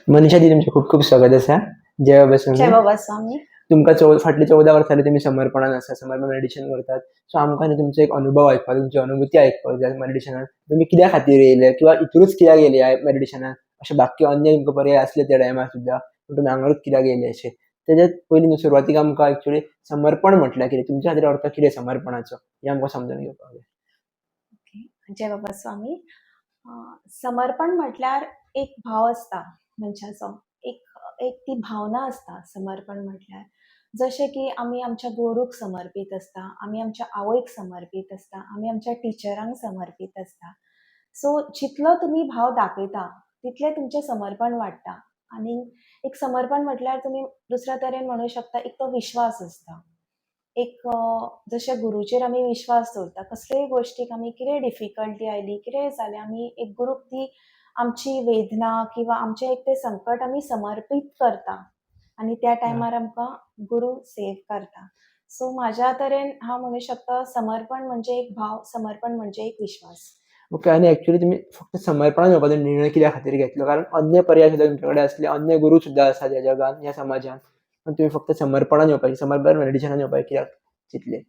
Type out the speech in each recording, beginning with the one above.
मनीषा दी तुमचे खूप खूप स्वागत आसा. जय बाबा जय स्वामी. बाबा स्वामी. तुमकां फाटली 14 वर्सां जाली तुमी समर्पणान आसा, समर्पण मेडिटेशन करतात. सो आमकां न्ही तुमचो एक अनुभव आयकपाक, तुमची अनुभुती आयकपाक जाय मेडिटेशनान. तुमी कित्या खातीर येयले किंवा इतूरूच कित्याक येयले ह्या मेडिटेशनान? अशे बाकी अन्य तुमकां पर्याय आसले त्या टायमार सुद्दां, पूण तुमी हांगारूच कित्याक येयले अशें? तेज्यात पयलीं न्हू सुरवातीक आमकां एक्चुअली समर्पण म्हटल्यार कितें? तुमच्या खातीर अर्थ कितें समर्पणाचो? हें आमकां समजून घेवपाक जाय. ओके. जय बाबा स्वामी. अ, समर्पण म्हटल्यार एक भाव असता मनशाचो. एक एक ती भावना असता समर्पण म्हटल्यार. जशें की आमी आमच्या गुरूक समर्पीत असता, आमी आमच्या आवयक समर्पीत असता, आमी आमच्या टिचरांक समर्पीत असता. सो जितलो तुमी भाव दाखयता, तितलें तुमचें समर्पण वाडटा. आनी एक समर्पण म्हटल्यार तुमी दुसऱ्या तरेन म्हणूं शकता, एक तो विश्वास असता. एक जशें गुरूचेर आमी विश्वास दवरता, कसलेय गोश्टीक आमी कितेंय डिफिकल्टी आयली, कितेंय जालें, आमी एक गुरूक ती आमची वेदना किंवा आमचें एक तें संकट आमी समर्पीत करता आनी त्या टायमार आमकां गुरू सेव करता. सो म्हाज्या तरेन हांव म्हणूं शकता, समर्पण म्हणजे एक भाव, समर्पण म्हणजे एक विश्वास. ओके. आनी एक्चुअली तुमी फक्त समर्पणान येवपाचो निर्णय कित्या खातीर घेतलो? कारण अन्य पर्याय सुद्दां तुमचे कडेन आसले, अन्य गुरू सुद्दां आसात ह्या जगान, ह्या समाजान. पण तुमी फक्त समर्पणान येवपाची, समर्पण मेडिटेशनान येवपाची कित्याक चिंतले?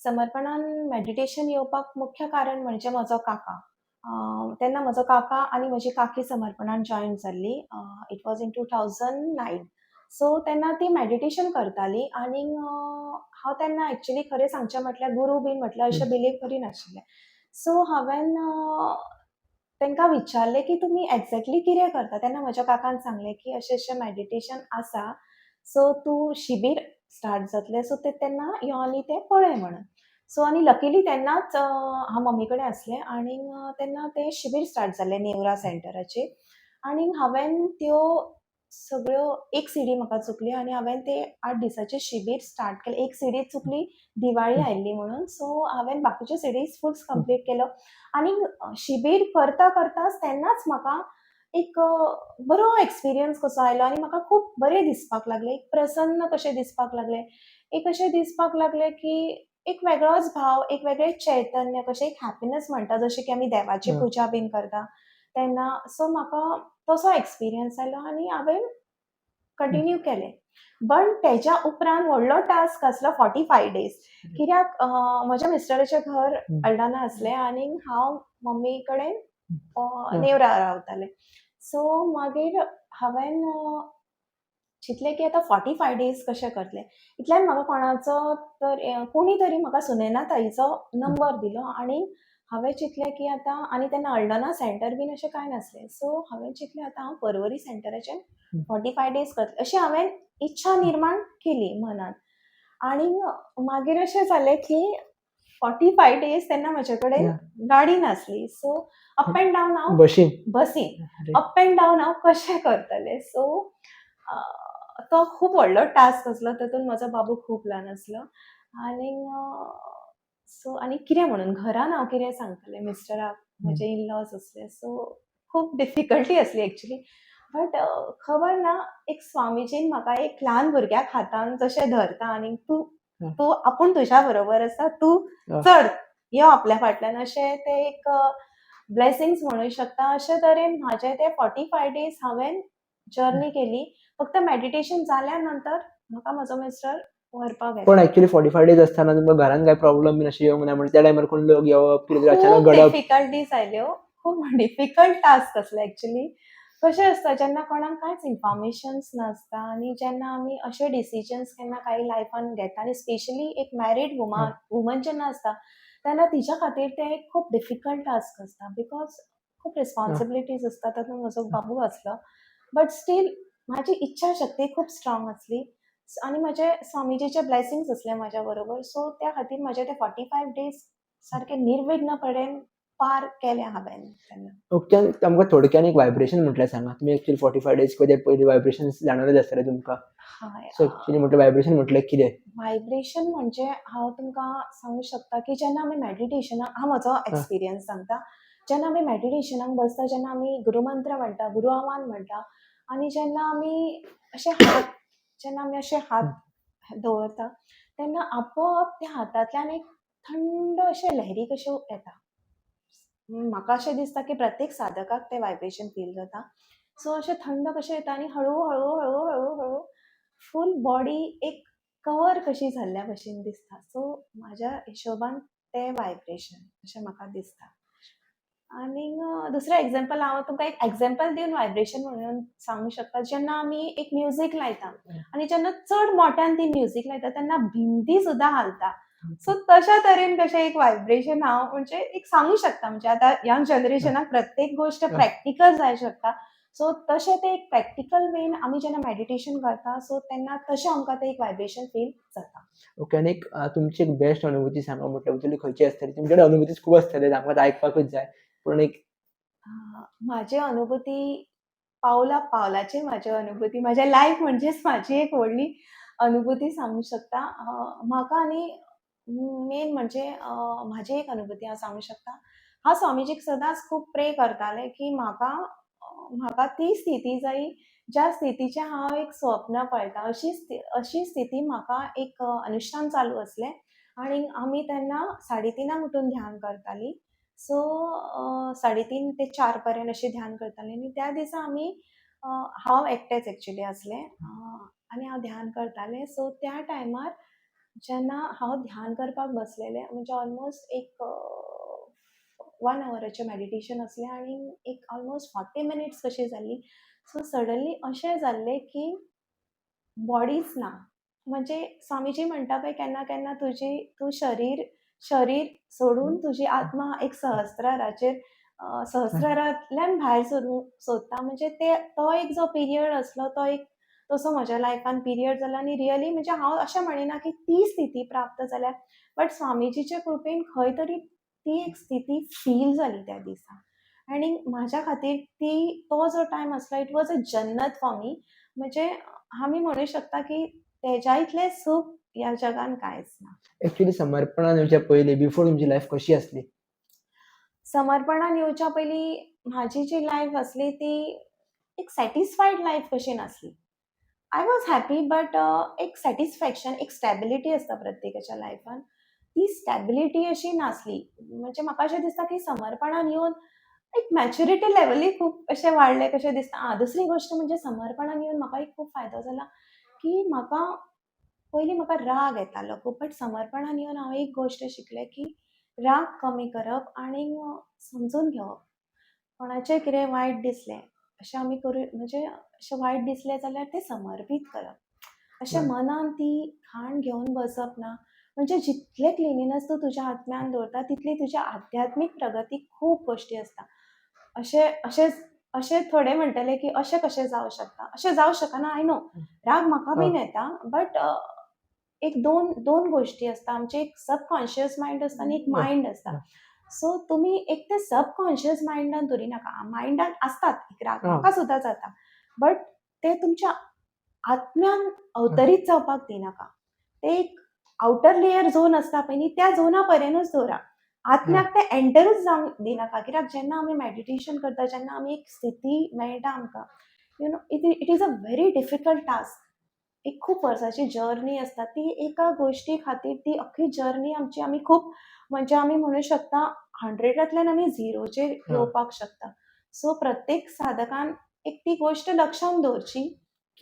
समर्पणान मेडिटेशन येवपाक मुख्य कारण म्हणजे म्हजो काका. तेन्ना म्हजो काका आनी म्हजी काकी समर्पणान जॉयन जाल्ली. It was in 2009. सो तेन्ना ती मेडिटेशन करताली आनीक हांव तेन्ना एक्चुअली खरें सांगचें म्हटल्यार गुरू बीन म्हटल्यार अशें बिलीव करिनाशिल्लें. सो हांवेन तांकां विचारलें की तुमी एक्झॅक्टली कितें करता? तेन्ना म्हज्या काकान सांगलें की अशें मेडिटेशन आसा, सो तूं शिबीर स्टार्ट जातलें, सो तेन्ना यो आनी तें पळय म्हणून. सो आनी लकिली तेन्नाच हांव मम्मी कडेन आसलें आनीक तेन्ना तें शिबीर स्टार्ट जाल्लें नेवरा सेंटराचेर आनीक हांवेन त्यो सगळ्यो एक सीडी म्हाका चुकली आनी हांवेन तें 8 दिसाचें शिबीर स्टार्ट केलें. एक सीडी चुकली दिवाळी आयिल्ली म्हणून, सो हांवेन बाकीच्यो सीडीज फूल कंप्लीट केलो आनीक शिबीर करता करताच तेन्नाच म्हाका एक बरो एक्सपिरियन्स कसो आयलो आनी म्हाका खूब बरें दिसपाक लागलें. एक प्रसन्न कशें दिसपाक लागलें. एक अशें दिसपाक लागलें की एक वेगळोच भाव, एक वेगळें चैतन्य, कशें एक हॅपिनस म्हणटा जशें की आमी देवाची पुजा बीन करता तेन्ना. सो म्हाका तसो एक्सपिरियन्स आयलो आनी हांवेन कंटिन्यू केलें. बट तेच्या उपरांत व्हडलो टास्क आसलो 45 डेज. कित्याक म्हज्या मिस्टराचें घर अल्डाना आसलें आनीक हांव मम्मी कडेन नेवरा रावतालें. सो मागीर हांवेन चिंतलें की आतां 45 डेज कशें करतलें. इतल्यान म्हाका कोणाचो कोणी तरी म्हाका सुनैना ताईचो नंबर दिलो आनी हांवें चिंतलें की आतां आनी तेन्ना अल्डना सेंटर बीन अशें कांय नासलें. सो हांवें चिंतलें आतां हांव पर्वरी सेंटराचेर 45 डेज करतलें. अशी हांवेन इच्छा निर्माण केली मनान. आनीक मागीर अशें जालें की 45 डेज तेन्ना म्हजे कडेन गाडी नासली. सो अप एंड डावन हांव बसीन अप एंड डावन हांव कशें करतलें. सो तो खूब व्हडलो टास्क आसलो. तातूंत म्हजो बाबू खूब ल्हान आसलो आनीक सो आनी कितें म्हणून घरान हांव कितें सांगतलें मिस्टराक, म्हजे इन लॉज आसले. सो खूब डिफिकल्टी आसली एक्चुअली. बट खबर ना, एक स्वामीजीन म्हाका एक ल्हान भुरग्याक हातान जशें धरता आनीक तूं तूं आपूण तुज्या बरोबर आसा, तूं चड यो आपल्या फाटल्यान, अशें तें एक ब्लेसिंग्स म्हणूं शकता. अशे तरेन म्हाजें तें 45 डेज हांवेन जर्नी केली. फक्त मेडिटेशन जाल्या नंतर म्हाका म्हजो मिस्टर व्हरपाक येता. पण एक्चुअली 45 डेज आसतना तुमकां घरान काय प्रॉब्लेम बीन अशे येवंक ना? म्हणजे त्या टायमार कोण लोक येवप, कितें तरी अचानक खूब घडप? डिफिकल्टीज आयल्यो. खूब डिफिकल्ट टास्क आसलो एक्चुअली. कशें आसता जेन्ना कोणाक कांयच इन्फॉर्मेशन्स नासता आनी जेन्ना आमी अशे डिसिजन्स केन्ना काही लायफान घेता आनी स्पेशली एक मॅरीड वुमन जेन्ना आसता तेन्ना तिच्या खातीर तें एक खूब डिफिकल्ट टास्क आसता. बिकॉज खूब रिस्पॉन्सिबिलिटीज आसता. तातूंत म्हजो बाबू आसलो. बट स्टील म्हाजी इच्छा शक्ती खूब स्ट्रॉंग आसली आनी म्हजे स्वामीजीचे ब्लेसिंग्स आसले म्हाज्या बरोबर. सो त्या खातीर म्हजे ते 45 डेज सारके निर्विघ्नपणे पार केले हांवेन तेन्ना. ओके. आमकां थोडक्यान एक व्हायब्रेशन म्हटल्यार सांगा. तुमी एक्चुअली 45 डेज पयलीं व्हायब्रेशन्स जाणवलेच आसतले तुमकां. हय. सो एक्चुअली म्हटल्यार व्हायब्रेशन म्हटल्यार कितें? व्हायब्रेशन म्हणजे हांव तुमकां सांगूं शकता की जेन्ना आमी मेडिटेशनाक, हांव म्हजो एक्सपिरियन्स सांगता. जेन्ना आमी मेडिटेशनाक बसता, जेन्ना आमी गुरुमंत्र म्हणटा, गुरू आव्हान म्हणटा आनी जेन्ना आमी अशे हात दवरता तेन्ना आपोआप त्या हातांतल्यान एक थंड अशे लहरी कश्यो येता. म्हाका अशें दिसता की प्रत्येक साधकाक तें व्हायब्रेशन फील जाता. सो अशें थंड कशें येता आनी हळू फूल बॉडी एक कवर कशी जाल्ल्या भशेन दिसता. सो म्हाज्या हिशोबान तें व्हायब्रेशन अशें म्हाका दिसता. आनीक दुसरें एग्जांपल हांव तुमकां एक एग्जांपल दिवन व्हायब्रेशन म्हणून सांगूंक शकता. जेन्ना आमी एक म्युजीक लायता आनी जेन्ना चड मोट्यान ती म्युजीक लायता तेन्ना भिंती सुद्दां हालता. सो तशा तरेन कशें एक व्हायब्रेशन हांव म्हणजे एक सांगूं शकता. म्हणजे आतां यंग जनरेशनाक प्रत्येक गोश्ट प्रॅक्टिकल जाय शकता. सो तशें तें एक प्रॅक्टिकल वेन आमी जेन्ना मेडिटेशन करता सो तेन्ना तशें आमकां तें एक व्हायब्रेशन फील जाता. ओके. आनी तुमची एक बेस्ट अनुभूती सांगा म्हटल्यार खंयची आसतली? तुमचे कडेन अनुभूतीच खूब आसतले, आमकां आयकपाकूच जाय. पूण एक म्हाजी अनुभूती पावला पावलाची म्हाजी अनुभूती म्हाज्या लायफ म्हणजेच म्हाजी एक व्हडली अनुभूती सांगूंक शकता. म्हाका न्ही मेन म्हणजे म्हाजी एक अनुभूती हांव सांगूंक शकता. हांव स्वामीजीक सदांच खूब प्रे करतालें की म्हाका ती स्थिती जायी ज्या स्थितीचें हांव एक स्वप्न पळयतां. अशी स्थिती म्हाका एक अनुश्ठान चालू आसलें आनी आमी तेन्ना 3:30 उठून ध्यान करतालीं. सो 3:30 ते 4 पर्यंत अशें ध्यान करतालीं आनी त्या दिसा आमी हांव एकटेंच एक्चुअली आसलें आनी हांव ध्यान करतालें. सो त्या टायमार जेन्ना हांव ध्यान करपाक बसलेलें म्हणजे ऑलमोस्ट एक 1 हवराचें मेडिटेशन आसलें आनी एक ऑलमोस्ट 40 मिनिट्स कशी जाल्ली. सो सडनली अशें जाल्लें की बॉडीच ना. म्हणजे स्वामीजी म्हणटा पळय केन्ना केन्ना तूं शरीर सोडून तुजी आत्मा एक सहस्रारांतल्यान भायर सोदता. म्हणजे तो एक जो पिरियड आसलो तो एक तसो म्हज्या लायफान पिरियड जालो आनी रियली म्हणजे हांव अशें म्हणिना की ती स्थिती प्राप्त जाल्या. बट स्वामीजीच्या कृपेन खंय तरी ती एक स्थिती फील जाली त्या दिसा. आनी म्हाज्या खातीर तो जो टायम आसलो इट वॉज अ जन्नत फॉर मी. म्हणजे आमी म्हणूं शकता की तेज्या इतलें सूख ह्या जगान कांयच ना. एक्चुअली समर्पणान येवच्या पयलीं बिफोर तुमची लायफ कशी आसली? समर्पणान येवच्या पयलीं म्हाजी जी लायफ आसली ती एक सॅटिस्फायड लायफ कशी नासली. आय वॉज हॅपी बट एक सॅटिस्फॅक्शन, एक स्टॅबिलिटी आसता प्रत्येकाच्या लायफान. ती स्टॅबिलिटी अशी नासली. म्हणजे म्हाका अशें दिसता की समर्पणान येवन एक मॅच्युरिटी लेवलूय खूब अशें वाडलें कशें दिसता. दुसरी गोश्ट म्हणजे समर्पणान येवन म्हाका एक खूब फायदो जाला की पयलीं म्हाका राग येतालो खूब. बट समर्पणान येवन हांव एक गोश्ट शिकलें की राग कमी करप आनी समजून घेवप. कोणाचें कितें वायट दिसलें अशें आमी करूं म्हणजे अशें वायट दिसलें जाल्यार तें समर्पीत करप. अशें मनान ती घाण घेवन बसप ना. म्हणजे जितलें क्लिनिनस तूं तुज्या आत्म्यान दवरता तितली तुज्या आध्यात्मीक प्रगतीक खूब गोश्टी आसता. अशें थोडे म्हणटले की अशें कशें जावं शकता. अशें जावं शकना आय नो. राग म्हाका बीन येता बट एक दोन गोश्टी आसता. आमचें एक सबकॉन्शियस मायंड आसता आनी एक मायंड आसता. सो तुमी एक ते सबकॉन्शियस मायंडान धरिनाका. मायंडान आसतात एक राग म्हाका सुद्दां जाता. बट ते तुमच्या आत्म्यान अवतरीत जावपाक दिनाका. ते एक आउटर लेयर झोन आसता पळय न्ही त्या झोना पर्यंतूच दवरा. आत्म्याक ते एंटरूच जावंक दिनाका. कित्याक जेन्ना आमी मेडिटेशन करता जेन्ना आमी एक स्थिती मेळटा आमकां you know it is a very difficult task. एक खूब वर्साची जर्नी आसता. ती एका गोश्टी खातीर ती अख्खी जर्नी आमी खूब म्हणजे आमी म्हणूं शकता 100तल्यान आमी 0चेर येवपाक शकता. सो प्रत्येक साधकान एक ती गोश्ट लक्षांत दवरची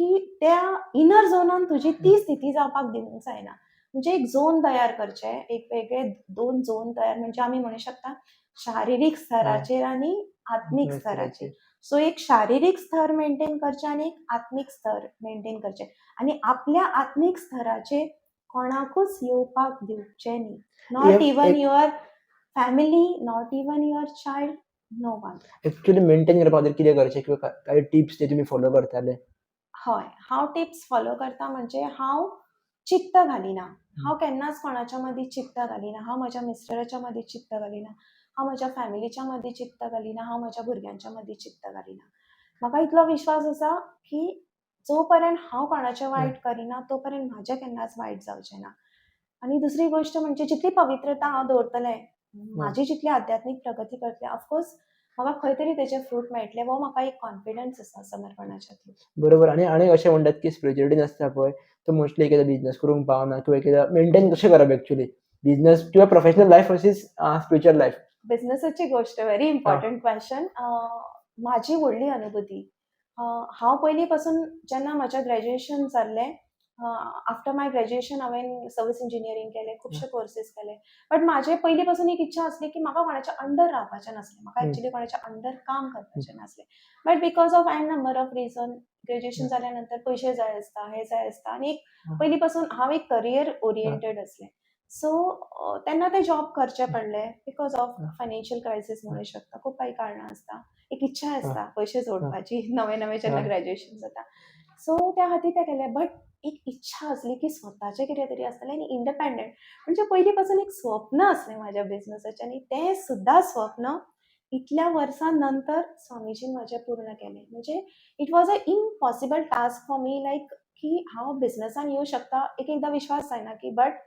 की त्या इनर झोनान तुजी ती स्थिती जावपाक दिवंक जायना. म्हणजे एक झोन तयार करचे. एक वेगळे 2 झोन तयार म्हणजे आमी म्हणूं शकता शारिरीक स्तराचेर आनी आत्मीक स्तराचेर. सो एक शारिरीक स्तर मेंटेन करचें आनी एक आत्मीक स्तर मेंटेन करचें. आनी आपल्या आत्मीक स्तराचेर कोणाकूच येवपाक दिवचें न्ही. Not even your family, not even your child, no one. Actually maintain करपा खातीर कितें करचें किंवा कांय टिप्स जे तुमी फॉलो करताले? हय, हांव टिप्स फॉलो करता म्हणजे हांव चित्त घालिना. हांव केन्नाच कोणाच्या मदीं चित्त घालिना. हांव म्हज्या मिस्टराच्या मदीं चित्त घालिना. हांव म्हज्या फॅमिलीच्या मदीं चित्त घालिना. हांव म्हज्या भुरग्यांच्या मदीं चित्त घालिना. म्हाका इतलो विश्वास आसा की जो पर्यंत हांव कोणाचें वायट करिना तो पर्यंत म्हाजें केन्नाच वायट जावचें ना. आनी दुसरी गोश्ट म्हणजे जितली पवित्रता हांव दवरतलें, म्हाजी जितली आध्यात्मीक प्रगती करतलें ऑफकोर्स म्हाका खंय तरी तेचे फ्रूट मेळटले हो म्हाका एक कॉन्फिडन्स आसा समर्पणाच्या थ्रू. बरोबर. आनी अशें म्हणटात की स्पिरिच्युअलिटी आसता पळय तो मोस्टली एखादो बिझनस करूंक पावना किंवा एखादा मेंटेन कशें करप एक्चुअली बिझनस किंवा professional life versus spiritual life? बिझनसाची गोश्ट व्हेरी इम्पॉर्टंट क्वेश्चन. म्हाजी व्हडली अनुभूती हांव पयलीं पासून जेन्ना म्हजें ग्रॅज्युएशन जाल्लें, आफ्टर माय ग्रॅज्युएशन हांवें सर्वीस इंजिनियरींग केलें, खुबशे कोर्सीस केले. बट म्हाजें पयलीं पासून एक इच्छा आसली की म्हाका कोणाच्या अंडर रावपाचें नासलें. म्हाका हं, एक्चुअली कोणाच्या अंडर काम हं, करपाचें नासलें. But because of an number of reason graduation हं. जाल्या नंतर पयशे जाय आसता, हें जाय आसता आनी एक हां, पयलीं पासून हांव एक करियर हां, ओरिएंटेड आसलें. सो तेन्ना तें जॉब करचें हां, पडलें बिकॉज ऑफ हां, फायनान्शियल क्रायसीस हां, म्हणूं शकता. खूब काही कारणां आसता. एक इच्छा हां, आसता पयशे हां, जोडपाची नवें-नवें जेन्ना हां, ग्रॅज्युएशन जाता. सो त्या खातीर तें केलें. बट एक इच्छा आसली की स्वताचें कितें तरी आसतलें आनी इंडिपेंडंट. म्हणजे पयलीं पासून एक स्वप्न आसलें म्हाज्या बिझनसाचें आनी तें सुद्दां स्वप्न इतल्या वर्सां नंतर स्वामीजीन म्हाजें पूर्ण केलें. म्हणजे it was a impossible task for me like की हांव बिझनसान येवं शकता. एक-एकदां विश्वास जायना की बट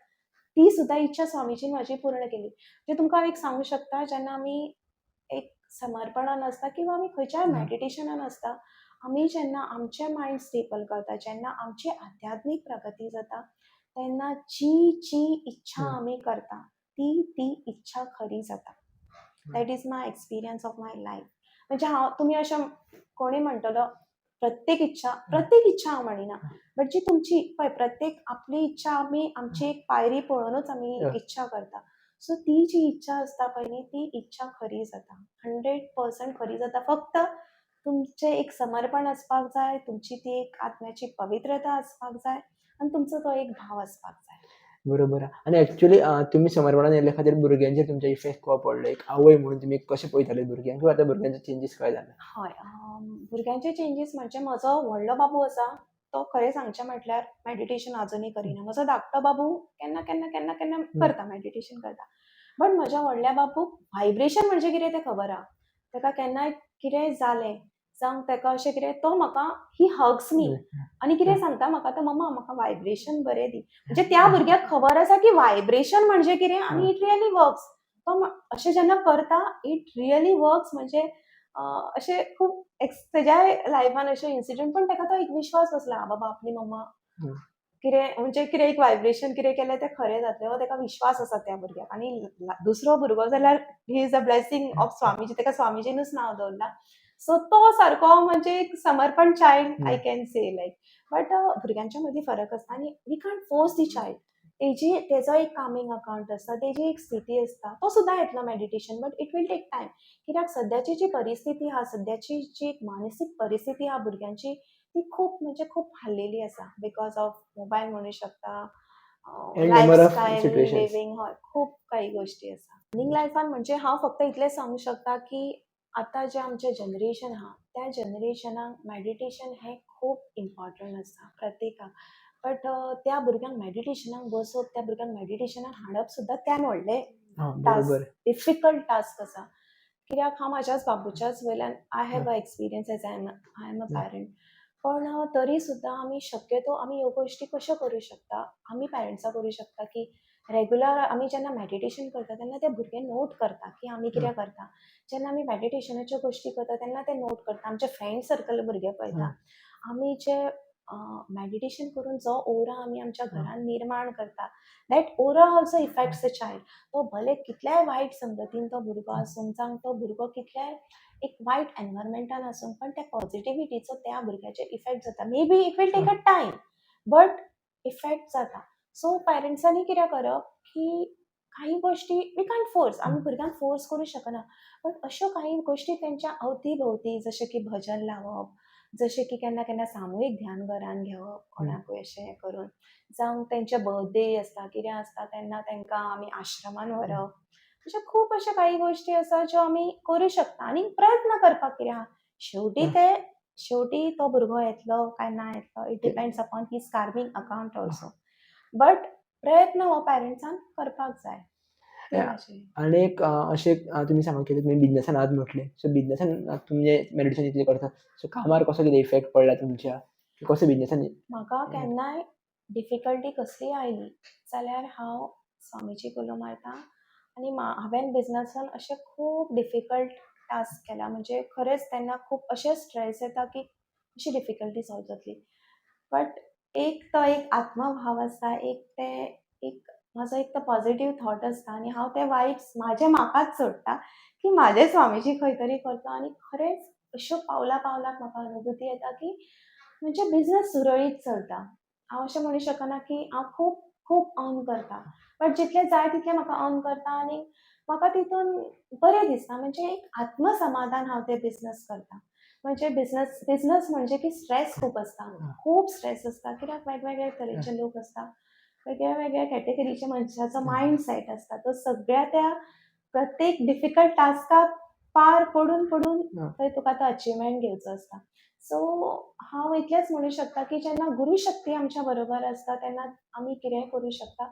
ती सुद्दां इच्छा स्वामीजीन म्हाजी पूर्ण केली. म्हणजे तुमकां हांव एक सांगूं शकता जेन्ना आमी एक समर्पणान आसता किंवा आमी खंयच्याय हां, मेडिटेशनान आसता, आमी जेन्ना आमचें मायंड स्टेबल करता, जेन्ना आमची आध्यात्मीक प्रगती जाता, तेन्ना जी इच्छा हां, आमी करता, ती इच्छा खरी जाता. हां, that is my experience of my life. म्हणजे तुमी अशें कोणूय म्हणटलो हां, प्रत्येक इच्छा हांव म्हणिना. हां, बट जी तुमची पळय प्रत्येक आपली इच्छा आमी आमची हां, एक पायरी पळोवनूच आमी हां. इच्छा करता. सो ती जी इच्छा आसता पळय न्ही, ती इच्छा खरी जाता. 100% खरी जाता. फक्त तुमचें एक समर्पण आसपाक जाय, तुमची ती एक आत्म्याची पवित्रता आसपाक जाय आनी तुमचो तो एक भाव आसपाक जाय. बरोबर आहे. आणि ॲक्चुअली तुम्ही समर्पणान येयल्या खातीर भुरग्यांचेर तुमच्या इफेक्ट कसो पडलो? एक आवय म्हणून तुमी कशें पळयताले भुरग्यांक किंवा आतां भुरग्यांचे चेंजीस काय जाले? हय, भुरग्यांचे चेंजीस म्हणजे म्हजो व्हडलो बाबू आसा, तो खरें सांगचें म्हटल्यार मेडिटेशन आजुनूय हं, करिना. म्हजो धाकटो बाबू केन्ना हं, करता मेडिटेशन करता. बट म्हज्या व्हडल्या बाबूक व्हायब्रेशन म्हणजे कितें तें खबर आहा. ताका केन्नाय कितेंय जालें, जावं ताका अशें कितें तो म्हाका ही हग्स मी हं, आनी कितें हं, सांगता म्हाका तो मम्मा म्हाका व्हायब्रेशन बरें दी. म्हणजे त्या भुरग्याक खबर आसा की व्हायब्रेशन म्हणजे कितें हां, आनी इट रियली वर्क्स. तो अशें जेन्ना करता इट रियली वर्क्स म्हणजे अशे खूब तेज्याय लायफान अशे इन्सिडंट पण ताका तो एक विश्वास बसला, हां बाबा आपली मम्मा हं, कितें म्हणजे कितें एक व्हायब्रेशन कितें केलें तें खरें जातलें हो ताका विश्वास आसा त्या भुरग्याक आनी दुसरो भुरगो जाल्यार ही इज अ ब्लेसिंग हं, ऑफ स्वामीजी ताका स्वामीजीनूच नांव दवरलां. सो तो सारको म्हणजे एक समर्पण चायल्ड आय हं, कॅन से लायक. बट भुरग्यांच्या मदीं फरक आसता आनी we can't force the child. तेजो एक कामींग अकाउंट आसता, तेजी एक स्थिती आसता. तो सुद्दां येतलो meditation but it will take time. कित्याक सद्याची जी परिस्थिती आहा, सद्याची जी एक मानसीक परिस्थिती आहा भुरग्यांची, ती खूब म्हणजे खूब हाल्लेली आसा. बिकॉज ऑफ मोबायल म्हणू शकता, end number of lifestyle situations. Living हय, खूब काही गोश्टी आसा. रनिंग लायफान म्हणजे हांव फक्त इतलेंच सांगूं शकता, की आतां जें आमचें जनरेशन आहा, त्या जनरेशनाक मेडिटेशन हें खूब इम्पॉर्टंट आसा प्रत्येकाक. बट त्या भुरग्यांक मेडिटेशनाक बसप, त्या भुरग्यांक मेडिटेशनाक हाडप सुद्दां त्यान व्हडलें हां, टास्क, बरोबर. डिफिकल्ट टास्क आसा. कित्याक हांव म्हाज्याच बाबूच्याच वयल्यान आय हां, have a experience as I am a हां, पॅरंट. पण तरी सुद्दां आमी शक्यतो आमी ह्यो गोश्टी कश्यो करूं शकता, आमी पॅरंट्सां करूं शकता, की रेगुलर आमी जेन्ना मेडिटेशन करता तेन्ना ते भुरगे नोट करता, की आमी हां, कितें करता. जेन्ना आमी मेडिटेशनाच्यो गोश्टी करता तेन्ना ते नोट करता. आमचे फ्रेंड सर्कल भुरगे पळयता. हां, आमी जे मेडिटेशन करून जो ओरा आमी आमच्या हां, घरान निर्माण करता, that aura also effects the child. तो भले कितल्याय वायट संगतीन तो भुरगो हां, आसूं, जावं तो भुरगो कितल्याय एक वायट एनवायरमेंटान आसूं, पण त्या पॉझिटिव्हिटीचो त्या भुरग्याचेर इफेक्ट जाता. May be it will take हां, अ टायम, बट इफेक्ट जाता. सो पेरंट्सांनी कितें करप, की काही गोश्टी वी कांट फोर्स. हां, आमी भुरग्यांक फोर्स करूं शकना. पण अश्यो काही गोश्टी तेंच्या अवती-भोवती जशें की भजन लावप, जशें की केन्ना सामुहीक ध्यान घरान घेवप, हं, कोणाकूय अशें हें करून. जावं तेंचे बर्थडे आसता, कितें आसता तेन्ना तेंकां आमी आश्रमान हं, व्हरप. अशे खूब अशे काही गोश्टी आसा ज्यो आमी करूं शकता आनी प्रयत्न करपाक कितें आहा. हां, शेवटी तो भुरगो येतलो काय ना येतलो, इट ते डिपेंड्स अपॉन हीज कार्मींग अकाउंट हां. ऑल्सो. बट प्रयत्न हो पॅरंट्सान करपाक जाय. अ, ते भाशेन. आणि एक अशें तुमी सांगत की तुमी बिझनसान आहात म्हटलें. सो बिझनसान तुमी जे मेडिटेशन इतलें करता, सो कामार कसो कितें इफेक्ट पडला तुमच्या? की कसो बिझनसान म्हाका केन्नाय डिफिकल्टी कसलीय आयली जाल्यार हांव स्वामीचीक उलो मारतां आनी हांवें बिझनसान अशे खूब डिफिकल्ट टास्क केला. म्हणजे खरेंच तेन्ना खूब अशे स्ट्रेस येता की कशी डिफिकल्टी सॉल्व जातली. बट एक तो एक आत्मभाव आसा, एक म्हजो एक तो पॉझिटिव्ह थॉट आसता आनी हांव ते वायब्स म्हाकाच सोडटा, की म्हाजे स्वामीजी खंय तरी करता आनी खरेंच अश्यो पावला पावलाक म्हाका अनुभुती येता की म्हणजे बिझनस सुरळीत चलता. हांव अशें म्हणूंक शकना की हांव खूब खूब अर्न करतां. बट जितलें जाय तितलें म्हाका अर्न करतां आनी म्हाका तितून बरें दिसता. म्हणजे एक आत्मसमाधान हांव तें बिझनस करतां. म्हणजे बिझनस म्हणजे की स्ट्रेस खूब आसता. खूब स्ट्रेस आसता कित्याक वेगवेगळे तरेचे लोक आसता. वेगळ्या वेगळ्या कॅटेगरीचे मनशाचो मायंडसेट आसता. तो सगळ्या त्या प्रत्येक डिफिकल्ट टास्काक पार पडून थंय तुका तो अचिव्हमेंट घेवचो आसता. सो हांव इतलेंच म्हणूंक शकता की जेन्ना गुरुशक्ती आमच्या बरोबर आसता तेन्ना आमी कितेंय करूं शकता.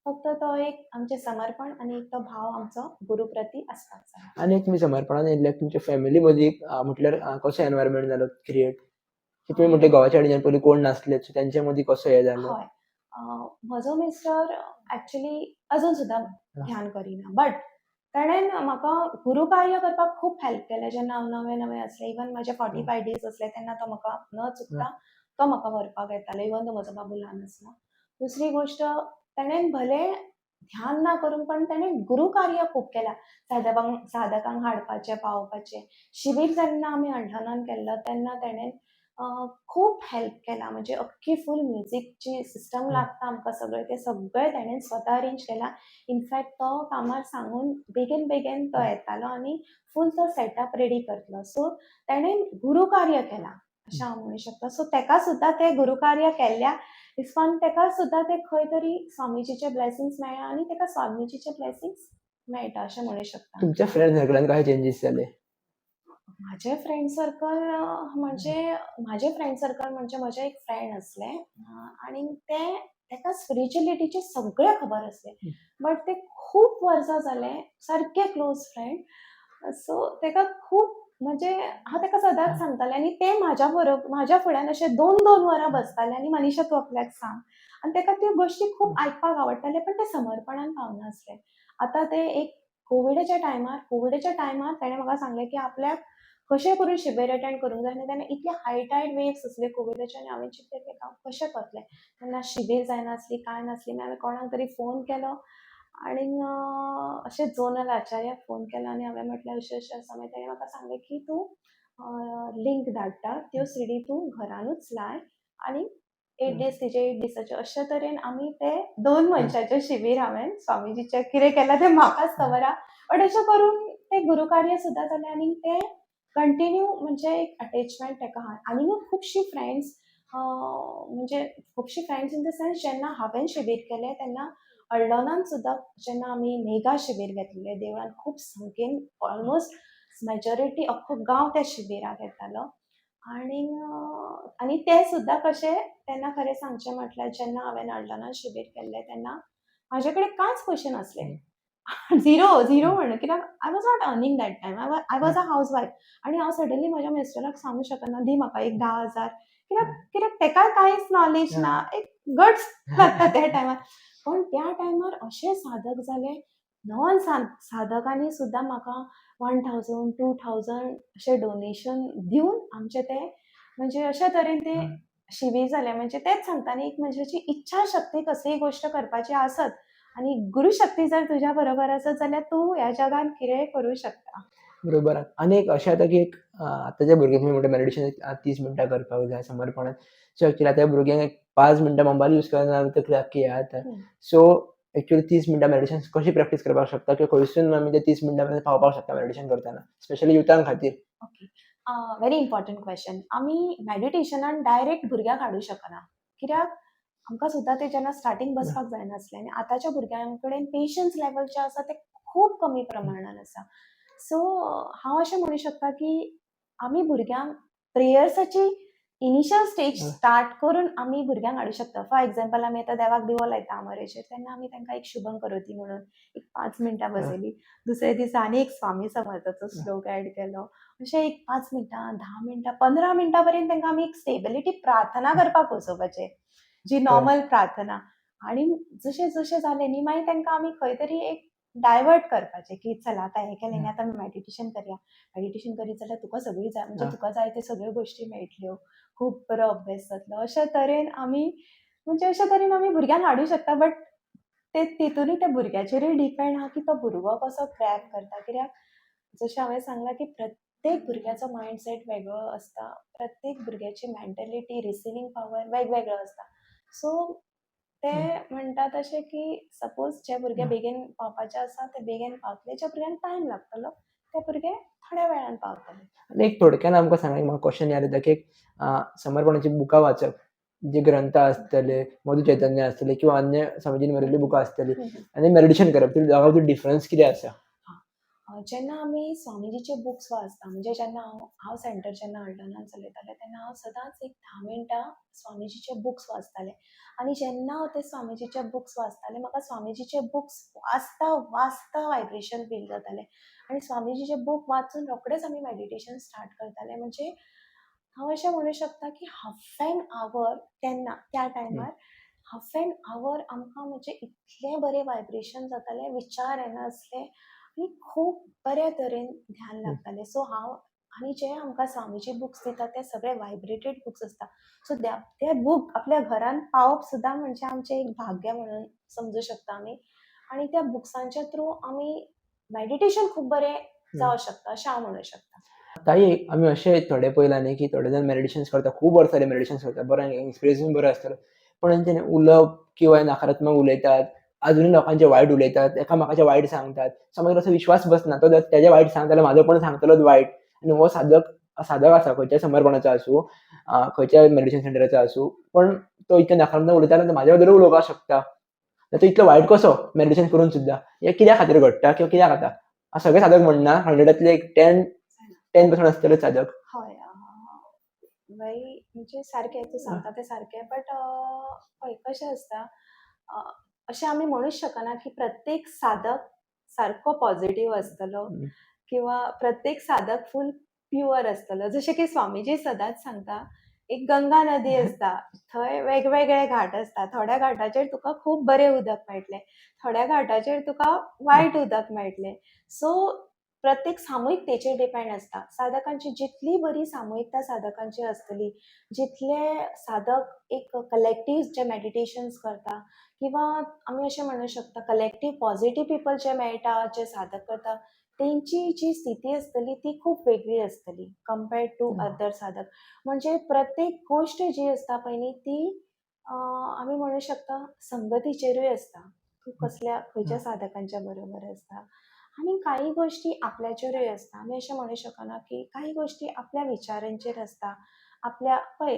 फक्त तो एक आमचें समर्पण आनी एक तो भाव आमचो गुरू प्रती आसपाक जाय. आणि एक तुमी समर्पणान येयल्ले तुमच्या फॅमिली मदीं म्हटल्यार कसो एनवायरनमेंट जालो क्रिएट? की तुमी म्हटलें घोवाच्या वाटेच्यान पयलीं कोण नासलेच, सो तेंचे मदीं कसो हें जालो? हय. म्हजो मिस्टर एक्चुअली अजून सुद्दां ध्यान करिना. बट ताणेन म्हाका गुरूकार्य करपाक खूब हेल्प केलें. जेन्ना हांव नवें आसलें, इवन म्हाजे 45 डेज आसले तेन्ना तो म्हाका न चुकता तो म्हाका व्हरपाक येतालो, इवन तो म्हजो बाबू ल्हान आसलो. दुसरी गोश्ट ताणेन भलें ध्यान ना करून पण ताणें गुरूकार्य खूब केलां. साधकांक हाडपाचें, पावोवपाचें. शिबीर जेन्ना आमी अंडनान केल्लो तेन्ना ताणेन खूब हेल्प केला. म्हणजे अख्खी फूल म्युझिकची सिस्टम लागता आमकां सगळें तें सगळें ताणेन स्वता अरेंज केलां. इनफॅक्ट तो कामार सांगून बेगीन तो येतालो आनी फूल तो सेटअप रेडी करतलो. सो ताणेन गुरूकार्य केलां अशें हांव म्हणूंक शकता. सो तेका सुद्दां तें गुरूकार्य केल्ल्या हिसपान तेका सुद्दां ते खंय तरी स्वामीजीचे ब्लेसिंग्स मेळ्ळ्या आनी तेका स्वामीजीचे ब्लेसिंग्स मेळटा अशें म्हणूंक शकता. तुमच्या फ्रेंड सर्कलान काय चेंजीस जाले? माझे फ्रेंड सर्कल म्हजें फ्रेंड सर्कल म्हणजे म्हजें एक फ्रेंड आसलें आनी तेका स्पिरिच्युअलिटीचें सगळें खबर आसलें. बट ते खूब वर्सां जाले सारके क्लोज फ्रेंड. सो तेका खूब म्हणजे हांव तेका सदांच सांगतालें आनी ते म्हाज्या फुड्यान अशे 2-2 वरां बसताले आनी मनीषा तूं आपल्याक सांग. आनी तेका त्यो गोश्टी खूब आयकपाक आवडटाले पण ते समर्पणान पावनासले. आतां ते एक कोविडच्या टायमार ताणें म्हाका सांगलें की आपल्याक कशें करून शिबीर अटेंड करूंक जाय आनी तेन्ना इतले हाय टायड वेव्स आसले कोविडाचे आनी हांवें चिंतलें की हांव कशें करतलें. तेन्ना शिबीर जायनासली कांय नासली. मागीर हांवें कोणाक तरी फोन केलो आनीक अशें जोनल आचार्याक फोन केलो आनी हांवें म्हटलें अशें आसा. मागीर ताणें म्हाका सांगलें की तूं लिंक धाडटा त्यो सीडी तूं घरानूच लाय आनी 8 डेज तिचे 8 दिसाचे अशे तरेन आमी ते 2 मनशाचें शिबीर हांवें स्वामीजीचें कितें केलां तें म्हाकाच खबर आहा. बट अशें करून तें गुरूकार्य सुद्दां जालें आनी तें कंटिन्यू म्हणजे एक अटॅचमेंट तेका आहा. आनीकूय खुबशीं फ्रेंड्स म्हणजे खुबशीं फ्रेंड्स इन द सेन्स जेन्ना हांवें शिबीर केलें तेन्ना अल्दोनान सुद्दां जेन्ना आमी मेगा शिबीर घेतलेलें देवळान खूब संख्येन ऑलमोस्ट मेजॉरिटी अख्खो गांव त्या शिबिराक येतालो. आनी ते सुद्दां कशें तेन्ना खरें सांगचें म्हटल्यार जेन्ना हांवें अल्दोनान शिबीर केल्लें तेन्ना म्हाजे कडेन कांयच पयशे नासले. झिरो म्हणून कित्याक I was not earning that time. I was a housewife आनी हांव सडनली म्हज्या मिस्टराक सांगूंक शकना दी म्हाका एक 10,000 कित्याक तेकाय कांयच नॉलेज ना. एक गट्स लागता त्या टायमार. पण त्या टायमार अशे साधक जाले नॉन साधकांनी सुद्दां म्हाका 1000, 2000 अशें डोनेशन दिवन आमचें तें म्हणजे अशे तरेन तें शिबीर जालें. म्हणजे तेंच सांगता न्ही एक मनशाची इच्छा शक्ती कसलीय गोश्ट करपाची आसत आनी गुरूशक्ती जर तुज्या बरोबर आसत जाल्यार तूं ह्या जगान कितेंय करूं शकता. बरोबर. आनी एक अशें जाता की आतांच्या भुरग्यांक तुमी म्हणटा मेडिटेशन 30 मिनटां करपाक जाय समर्पणान. सो एक्चुअली आतां भुरग्यांक एक 5 मिनटां मोबायल यूज करना तकली आख्खी हें जाता. सो एक्चुअली 30 मिनटां मेडिटेशन कशी प्रॅक्टीस करपाक शकता किंवा खंयसून आमी ते 30 मिनटां पर्यंत पावपाक शकता मेडिटेशन करताना स्पेशली युथां खातीर? ओके. Very important question. आमी मेडिटेशनान डायरेक्ट भुरग्यांक हाडूंक शकना. कित्याक आमकां सुद्दां ते जेन्ना स्टार्टींग बसपाक जायनासलें आनी आतांच्या भुरग्यां कडेन पेशन्स लेवल जें आसा तें खूब कमी प्रमाणान आसा. सो हांव अशें म्हणूंक शकता की आमी भुरग्यांक प्रेयर्साची इनिशियल स्टेज स्टार्ट करून आमी भुरग्यांक हाडूंक शकता. फॉर एग्जांपल आमी आतां देवाक दिवो लायता आमारेचेर तेन्ना आमी तांकां एक शुभम करोती म्हणून एक 5 मिनटां बसयली. दुसरे दिसा आनी एक स्वामी समर्थाचो श्लोक एड केलो. अशें एक 5 मिनटां, 10 मिनटां, 15 मिनटां पर्यंत तांकां आमी एक स्टेबिलिटी प्रार्थना करपाक वचोवपाचें. जी नॉर्मल प्रार्थना. आनी जशें जशें जालें न्ही मागीर तांकां आमी खंय तरी एक डायवर्ट करपाचें की चला आतां हें केलें न्ही आतां आमी मेडिटेशन करया. मेडिटेशन करीत जाल्यार तुका सगळी जाय म्हणजे तुका जाय त्यो सगळ्यो गोश्टी मेळटल्यो. खूब बरो अभ्यास जातलो. अशे तरेन आमी म्हणजे अशे तरेन आमी भुरग्यांक हाडूंक शकता. बट ते तितूनय त्या भुरग्याचेरूय डिपेंड आहा की तो भुरगो कसो ग्रॅब करता. कित्याक जशें हांवें सांगलां की प्रत्येक भुरग्याचो मायंडसेट वेगळो असता. प्रत्येक भुरग्याची मेंटॅलिटी, रिसिव्हिंग पॉवर वेगवेगळो असता. सो ते हं. म्हणटात अशें की सपोज जे भुरगे हं. बेगीन पावपाचे आसा ते बेगीन पावतले. ज्या भुरग्यांक टायम लागतलो ते भुरगे थोड्या वेळान पावतले. आनी एक थोडक्यान आमकां सांगा, एक म्हाका क्वेशन याद येता की समर्पणाची बुकां वाचप, जी ग्रंथ आसतले, मधु चैतन्य आसतले किंवा अन्य स्वामीजीन बरयल्ली बुकां आसतली हं, हं. आनी मेडिटेशन करप, त्या दोगां भितर डिफरन्स कितें आसा? हां. जेन्ना आमी स्वामीजीचे बुक्स वाचता म्हणजे जेन्ना हांव सेंटर जेन्ना हल्डोनान चलयतालें तेन्ना हांव सदांच एक 10 मिनटां स्वामीजीचे बुक्स वाचतालें आनी जेन्ना हांव ते स्वामीजीचे बुक्स वाचतालें म्हाका स्वामीजीचे बुक्स वाचता वाचता वायब्रेशन फील जातालें आनी स्वामीजीचे बूक वाचून रोखडेंच आमी मेडिटेशन स्टार्ट करताले. म्हणजे हांव अशें म्हणूं शकता की हाफ एन आवर तेन्ना त्या हं. टायमार हाफ एन आवर आमकां म्हणजे इतलें बरें वायब्रेशन जातालें, विचार येनासले आनी खूब बऱ्या तरेन ध्यान हं. लागतालें. सो हांव आनी जे आमकां स्वामीजी बुक्स दिता ते सगळे वायब्रेटेड बुक्स आसता. सो ते बूक आपल्या घरान पावप सुद्दां म्हणजे आमचें एक भाग्य म्हणून समजूं शकता आमी आनी त्या बुक्सांच्या थ्रू आमी मेडिटेशन खूब बरें हं. जावं शकता अशें हांव म्हणूं शकता. ताई आमी अशें थोडे पयलां न्ही की थोडे जाण मेडिटेशन्स करता, खूब वर्सां जालीं मेडिटेशन्स करता, बरो एक्सपिरियन्स बरो आसतलो. पण तेंच्यांनी उलोवप किंवा नकारात्मक उलयतात, अजुनूय लोकांचें वायट उलयतात, एकामेकाचें वायट सांगतात. समज असो विश्वास बसना, तो जर तेजें वायट सांगता जाल्यार म्हाजो पण सांगतलोच वायट आनी हो साधक आसा खंयच्याय समर्पणाचो आसूं, खंयच्याय मेडिटेशन सेंटराचो आसूं, पण तो इतलो नकारात्मक उलयता जाल्यार तो म्हाज्या बद्दलूय उलोवपाक शकता. तो इतलो वायट कसो मेडिटेशन करून सुद्दां? हें कित्या खातीर घडटा किंवा कित्याक जाता? सगळे साधक म्हणना, 100तले एक 10% आसतले साधक. हय. म्हणजे सारकें तूं सांगता तें सारकें बट पळय कशें आसता अ, अशें आमी म्हणूच शकना की प्रत्येक साधक सारको पॉझिटिव्ह आसतलो हं. किंवा प्रत्येक साधक फूल प्युअर आसतलो. जशें की स्वामीजी सदांच सांगता, एक गंगा नदी आसता, थंय वेगवेगळे घाट आसता. थोड्या घाटाचेर तुका खूब बरें उदक मेळटलें, थोड्या घाटाचेर तुका वायट उदक मेळटलें. सो प्रत्येक सामूहिकतेचेर डिपेंड आसता. साधकांची जितली बरी सामूहिकता साधकांची आसतली, जितले साधक एक कलेक्टिव्ह जे मेडिटेशन्स करता किंवा आमी अशें म्हणूं शकता कलेक्टिव्ह पॉझिटिव्ह पीपल जे मेळटा, जे साधक करता, तेंची जी स्थिती आसतली ती खूब वेगळी आसतली कंपेर्ड टू अदर साधक. म्हणजे प्रत्येक गोश्ट जी आसता पळय न्ही ती आमी म्हणूं शकता संगतीचेरूय आसता. तूं खंयच्या साधकांच्या बरोबर आसता. आनी काही गोश्टी आपल्याचेरूय आसता. आमी अशें म्हणूं शकना की काही गोश्टी आपल्या विचारांचेर आसता. आपल्या पळय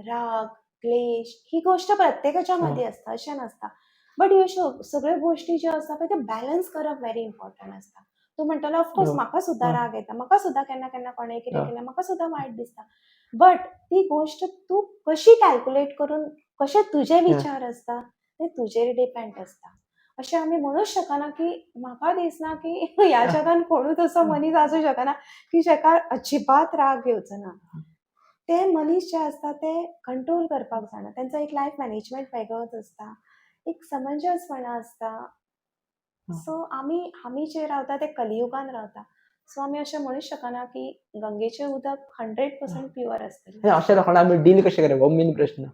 राग, क्लेश ही गोश्ट प्रत्येकाच्या मदीं आसता अशें नासता. बट ह्यो सगळ्यो गोश्टी ज्यो आसता पळय त्यो बॅलन्स करप व्हेरी इम्पॉर्टंट आसता. तूं म्हणटलो ऑफकोर्स हो. म्हाका सुद्दां हं. राग येता, म्हाका सुद्दां केन्ना केन्ना कोणें कितें हं. केलें म्हाका सुद्दां वायट दिसता. बट ती गोश्ट तूं कशी कॅल्क्युलेट करून कशे तुजे हं. विचार आसता ते तुजेर डिपेंड आसता. अशें आमी म्हणूच शकना की म्हाका दिसना की ह्या हं. जगान कोणूच असो मनीस आसूं शकना की जाका अजिबात राग येवचो ना. ते मनीस जे आसता ते कंट्रोल करपाक जाणा. तेंचो एक लायफ मॅनेजमेंट वेगळोच आसता. एक समंजसपणा आसता. सो आमी जे रावता ते कलियुगान रावता. सो आमी अशें म्हणूच शकना की गंगेचें उदक 100% प्युअर आसतलें. आनी अशा लोकांना आमी डील कशें करप हो मेन प्रश्न.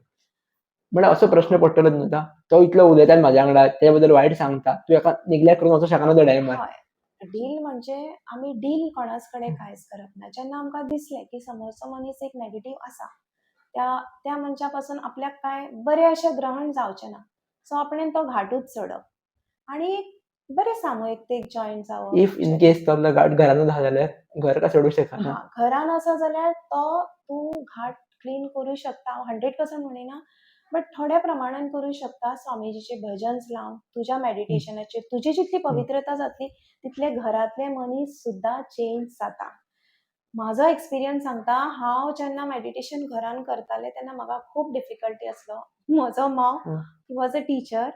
म्हळ्यार असो प्रश्न पडटलोच न्हू आतां. तो इतलो उलयता म्हाज्या वांगडा, तेज्या बद्दल वायट सांगता. तूं हेका निग्लेक्ट करून वचूंक शकना त्या टायमार. हय. डील म्हणजे आमी डील कोणाच कडेन कांयच करप ना. जेन्ना आमकां दिसलें की समोरचो मनीस एक नेगेटिव्ह आसा, त्या त्या मनशा पासून आपल्याक कांय बरें अशें ग्रहण जावचें ना. सो आपणेन तो घाटूच सोडप आनी एक बरे सामुहिकतेक जॉयन जावप. इफ इन केस तो आपलो घाट घरानूच आसा जाल्यार घर काय सोडूंक शकना. घरान आसा जाल्यार तो तूं घाट क्लीन करूं शकता. हांव 100% म्हणिना, बट थोड्या प्रमाणान करूं शकता. स्वामीजीचे भजन्स लावन, तुज्या हं. मेडिटेशनाचेर तुजी जितली हं. पवित्रता जातली, तितले घरांतले मनीस सुद्दां चेंज जाता. म्हाजो एक्सपिरियन्स सांगता, हांव जेन्ना मेडिटेशन घरान करतालें तेन्ना म्हाका खूब डिफिकल्टी आसलो. म्हजो मॉम हं. He was a teacher.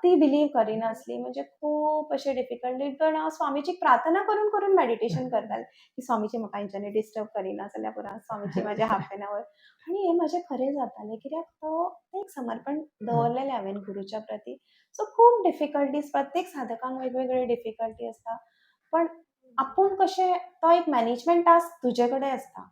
ती बिलीव करिनासली. म्हणजे खूब अशें डिफिकल्टी पण हांव स्वामीजीक प्रार्थना करून करून मेडिटेशन करतालें. की स्वामीजी म्हाका हेंच्यांनी डिस्टर्ब करिना जाल्यार पुरो स्वामीजी म्हाजे हाफ एन आवर आनी हें म्हाजें खरें जातालें कित्याक तें एक समर्पण हं. दवरलेलें हांवेन गुरूच्या प्रती. सो खूब डिफिकल्टीज प्रत्येक साधकांक वेगवेगळी डिफिकल्टी आसता. पण आपूण कशें तो एक मॅनेजमेंट टास्क तुजे कडेन आसता.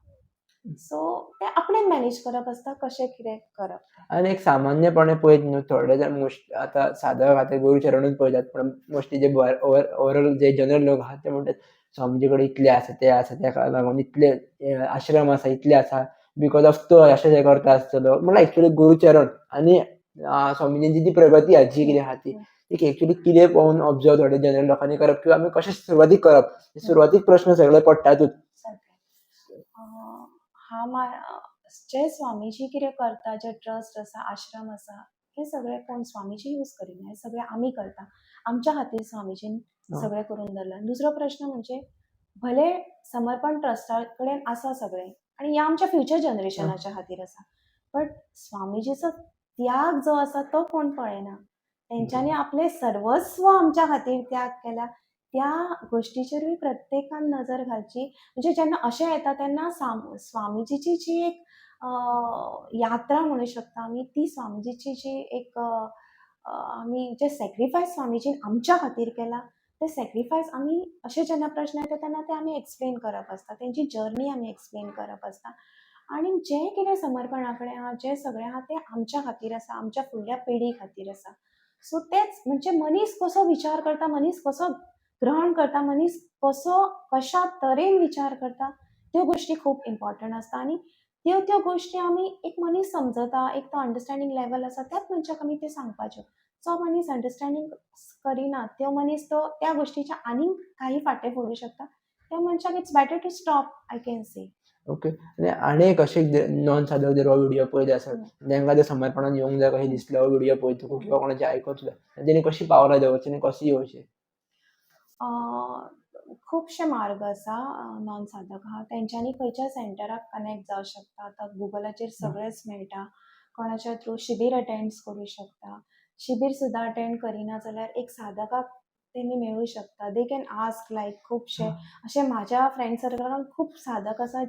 सो तें आपणें मॅनेज करप आसता कशें कितें करप तें. आनी एक सामान्यपणे पळयत न्हू थोडे जाण आतां साधक आतां गुरू चरणूच पळयतात, पण मोस्टली जे ओवरऑल जे जनरल लोक आहात ते म्हणटात स्वामीजीकडे इतले आसा, ते आसा, तेका लागून इतले आश्रम आसा, इतले आसा. बिकॉज ऑफ तो अशें हें करता आसतलो. म्हणल्यार एक्चुअली गुरुचरण आनी स्वामीजींची जी प्रगती आहा, जी कितें आहा ती एक्चुअली कितें पळोवन ऑब्जर्व थोडे जनरल लोकांनी करप किंवा आमी कशें सुरवातीक करप. सुरवातीक प्रश्न सगळे पडटातूच. सारकें. जे स्वामीजी कितें करता, जे ट्रस्ट आसा, आश्रम आसा, हे सगळे कोण स्वामीजी यूज करिना, हे सगळे आमी करता. आमच्या खातीर स्वामीजीन सगळें करून दवरलां. दुसरो प्रश्न म्हणजे भले समर्पण ट्रस्टा कडेन आसा सगळें आनी ह्या आमच्या फ्युचर जनरेशनाच्या खातीर आसा. बट स्वामीजीचो त्याग जो आसा तो कोण पळयना. तेंच्यांनी आपलें सर्वस्व आमच्या खातीर त्याग केला. त्या गोश्टीचेरूय प्रत्येकान नजर घालची. म्हणजे जेन्ना अशें येता तेन्ना स्वामीजीची जी एक यात्रा म्हणू शकता आमी, ती स्वामीजीची जी एक आमी जे सॅक्रिफायस स्वामीजीन आमच्या खातीर केला, ते सॅक्रिफायस आमी अशे जेन्ना प्रश्न येता तेन्ना ते आमी एक्सप्लेन करप आसता. तेंची जर्नी आमी एक्सप्लेन करप आसता. आनी जें कितें समर्पणा कडेन आहा, जें सगळें आहा तें आमच्या खातीर आसा, आमच्या फुडल्या पिढी खातीर आसा. सो तेच म्हणजे मनीस कसो विचार करता, मनीस कसो ग्रहण करता, मनीस कसो कशा तरेन विचार करता, त्यो गोश्टी खूब इम्पॉर्टंट आसता. आनी त्यो गोश्टी आमी एक मनीस समजता, एक तो अंडरस्टँडींग लेवल आसा, त्याच मनशाक आमी त्यो सांगपाच्यो. जो मनीस अंडरस्टँडींग करिना, त्यो मनीस तो त्या गोश्टीच्या आनीक काही फाटें फोडूं शकता. त्या मनशाक it's better to stop, I can say. Okay. आनी एक अशे नॉन सादर जर हो व्हिडिओ पळयत आसत, तांकां जर समर्पणान येवंक जाय कशें दिसलें हो व्हिडिओ पळयतकूच किंवा कोणाचें आयकत सुद्दां, तेणी कशी पावलां दवरचीं आनी कशें येवचें? खुबशे मार्ग आसा नॉन साधक आहा. तेंच्यांनी खंयच्या सेंटराक कनेक्ट जावं शकता. आतां गुगलाचेर सगळेंच मेळटा. कोणाच्या थ्रू शिबीर अटेंड्स करूं शकता. शिबीर सुद्दां अटेंड करिना जाल्यार एक साधकाक तेमी मेळूं शकता. दे कॅन आस्क लायक खुबशे. अशे म्हाज्या फ्रेंड सर्कलान खूब साधक आसा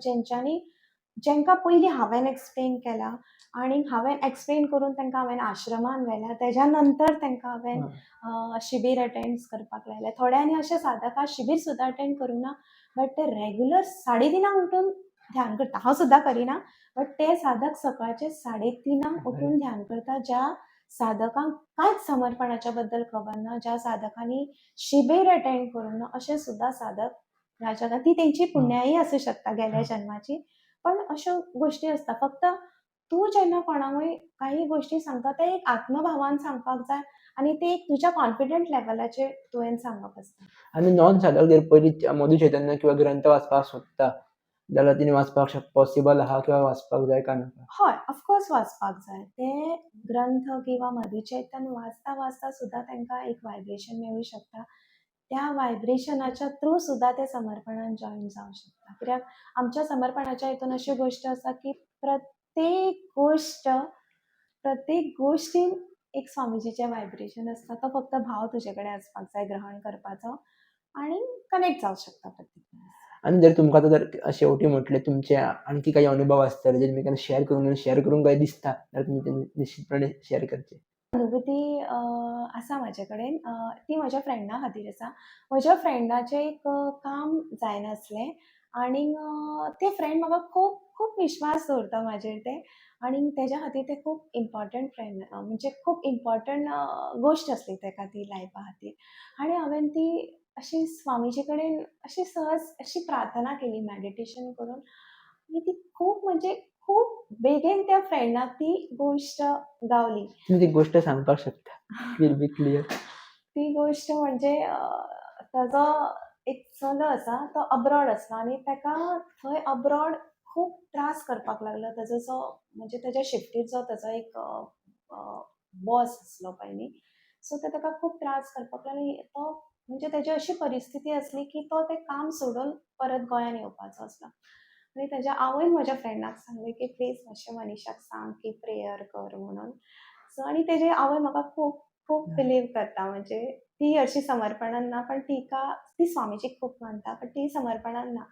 जेंकां पयलीं हांवें एक्सप्लेन केलां आनी हांवें एक्सप्लेन करून तांकां हांवें आश्रमान व्हेल्या. तेज्या नंतर तांकां हांवें शिबीर अटेंड्स करपाक लायल्या. थोड्यांनी अशे साधक आहा शिबीर सुद्दां अटेंड करुना, बट ते रेगुलर 3:30 उठून ध्यान करता. हांव सुद्दां करिना, बट ते साधक सकाळचे 3:30 उठून ध्यान करता. ज्या साधकांक कांयच समर्पणाच्या बद्दल खबर ना, ज्या साधकांनी शिबीर अटेंड करूंक ना, अशे सुद्दां साधक ह्या जगात, ती तेंची पुण्यायी आसूं शकता गेल्या जन्माची. पण अश्यो गोश्टी आसता. फक्त तूं जेन्ना कोणाकूय काही गोश्टी सांगता ते एक आत्मभावान सांगपाक जाय आनी ते एक तुज्या कॉन्फिडंट लेवलाचेर तुवें सांगप आसता. आनी नॉन सादक जर पयलीं मधु चैतन्य किंवा ग्रंथ वाचपाक सोदता, जाल्यार तिणें वाचपाक पॉसिबल आहा किंवा वाचपाक जाय काय नाका? हय, ऑफकोर्स वाचपाक जाय. ते ग्रंथ किंवा मधुचैतन्य वाचता वाचता सुद्दां तांकां एक वायब्रेशन मेळूं शकता. त्या वायब्रेशनाच्या थ्रू सुद्दां ते समर्पणान जॉयन जावं शकता. कित्याक आमच्या समर्पणाच्या हितून अशी गोश्ट आसा की प्रत्येक गोश्टीन एक स्वामीजीचें वायब्रेशन आसता. तो फक्त भाव तुजे कडेन आसपाक जाय ग्रहण करपाचो आनी कनेक्ट जावंक शकता प्रत्येक मनीस. आणि जर तुमकां आतां जर शेवटी म्हटलें तुमचे आणखी काही अनुभव आसतले जे तुमी केन्ना शेअर करूंक काय दिसता, जाल्यार तुमी ते निश्चितपणे शेअर करचे. अनुभुती आसा म्हाजे कडेन. ती म्हज्या फ्रेंडा खातीर आसा. म्हज्या फ्रेंडाचें एक काम जायनासलें आनीक तें फ्रेंड म्हाका खूब खूब विश्वास दवरता म्हाजेर तें आनीक तेज्या खातीर तें खूब इम्पॉर्टंट फ्रेंड, म्हणजे खूब इम्पॉर्टंट गोश्ट आसली तेका ती लायफा खातीर. आनी हांवेन ती अशी स्वामीजी कडेन अशी सहज अशी प्रार्थना केली मेडिटेशन करून आनी ती खूब म्हणजे खूब बेगीन त्या फ्रेंडाक ती गोश्ट गावली. तुमी ती गोश्ट सांगपाक शकता. Will be clear. ती गोश्ट म्हणजे ताजो एक चलो आसा, तो अब्रॉड आसलो आनी ताका थंय अब्रॉड खूब त्रास करपाक लागलो. ताजो जो म्हणजे ताज्या शिफ्टीचो ताजो एक बॉस आसलो पयलीं. सो तो ताका खूब त्रास करपाक लागलो आनी तो म्हणजे ताची अशी परिस्थिती आसली की तो तें काम सोडून परत गोंयान येवपाचो आसलो. आनी ताज्या आवयन म्हज्या फ्रेंडाक सांगलें की प्लीज मातशें मनीशाक सांग की प्रेयर कर म्हणून. सो आनी तेजी आवय म्हाका खूब खूब बिलीव करता. म्हणजे ती अशी समर्पणान ना, पण ती स्वामीजीक खूब मानता, पण ती समर्पणान ना.